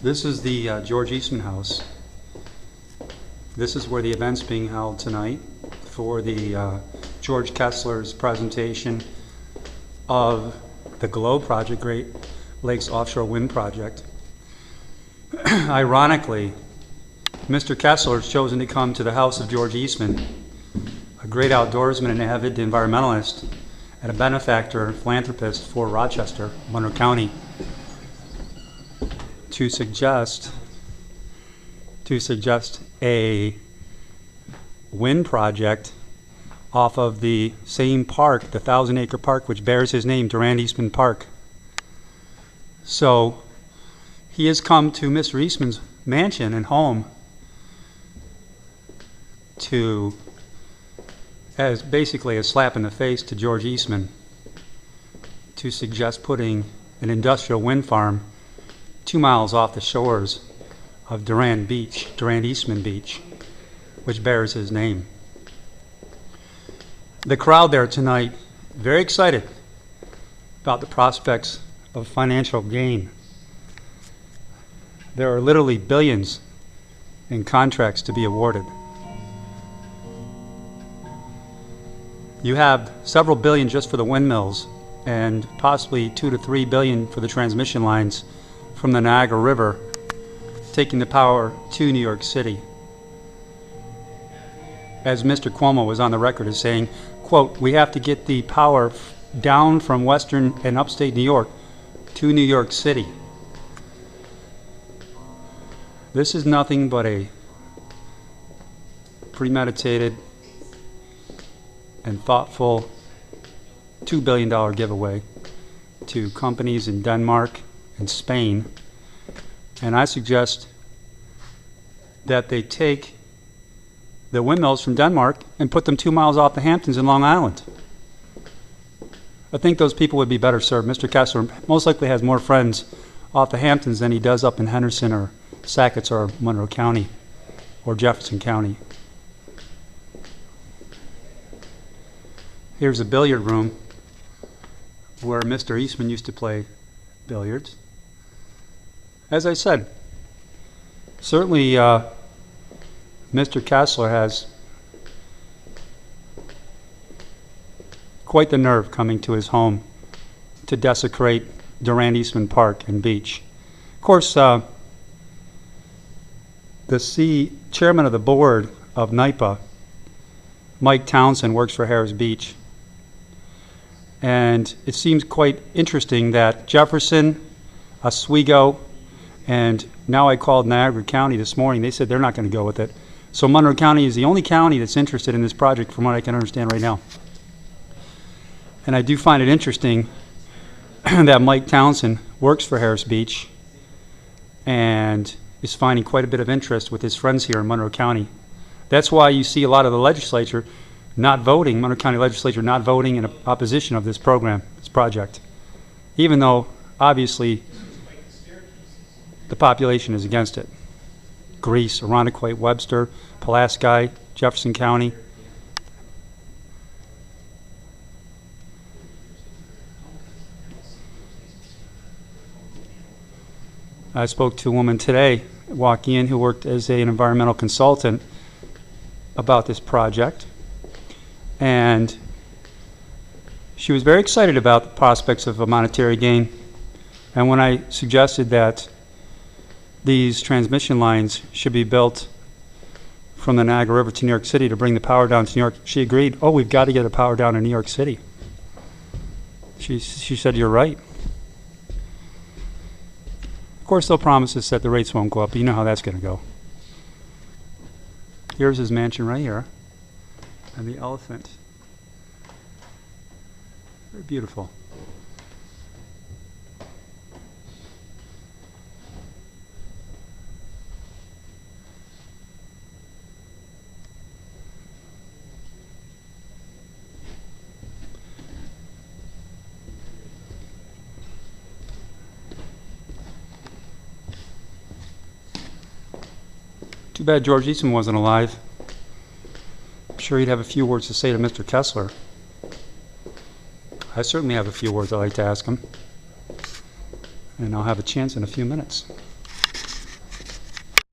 This is the George Eastman House. This is where the event's being held tonight for the George Kessler's presentation of the GLOW project, Great Lakes Offshore Wind Project. Ironically, Mr. Kessler has chosen to come to the house of George Eastman, a great outdoorsman and avid environmentalist and a benefactor and philanthropist for Rochester, Monroe County, to suggest a wind project off of the same park, the 1,000-acre park which bears his name, Durand Eastman Park. So he has come to Mr. Eastman's mansion and home to, as basically a slap in the face to George Eastman, to suggest putting an industrial wind farm 2 miles off the shores of Durand Eastman Beach, which bears his name. The crowd there tonight, very excited about the prospects of financial gain. There are literally billions in contracts to be awarded. You have several billion just for the windmills and possibly 2 to 3 billion for the transmission lines from the Niagara River, taking the power to New York City. As Mr. Cuomo was on the record as saying, quote, "We have to get the power down from western and upstate New York to New York City." This is nothing but a premeditated and thoughtful $2 billion giveaway to companies in Denmark and Spain. And I suggest that they take the windmills from Denmark and put them 2 miles off the Hamptons in Long Island. I think those people would be better served. Mr. Kessler most likely has more friends off the Hamptons than he does up in Henderson or Sackets or Monroe County or Jefferson County. Here's a billiard room where Mr. Eastman used to play billiards. As I said, certainly Mr. Kessler has quite the nerve coming to his home to desecrate Durand Eastman Park and Beach. Of course, the chairman of the board of NYPA, Mike Townsend, works for Harris Beach. And it seems quite interesting that Jefferson, Oswego, and now I called Niagara County this morning. They said they're not going to go with it. So Monroe County is the only county that's interested in this project from what I can understand right now. And I do find it interesting that Mike Townsend works for Harris Beach and is finding quite a bit of interest with his friends here in Monroe County. That's why you see a lot of the legislature not voting, Monroe County Legislature not voting in opposition of this program, this project, even though obviously the population is against it. Greece, Irondequoit, Webster, Pulaski, Jefferson County. I spoke to a woman today walking in who worked as an environmental consultant about this project, and she was very excited about the prospects of a monetary gain. And when I suggested that these transmission lines should be built from the Niagara River to New York City to bring the power down to New York, she agreed, "Oh, we've got to get the power down to New York City." She said, "You're right." Of course, they'll promise us that the rates won't go up, but you know how that's going to go. Here's his mansion right here, and the elephant. Very beautiful. Too bad George Eastman wasn't alive. I'm sure he'd have a few words to say to Mr. Kessler. I certainly have a few words I'd like to ask him, and I'll have a chance in a few minutes.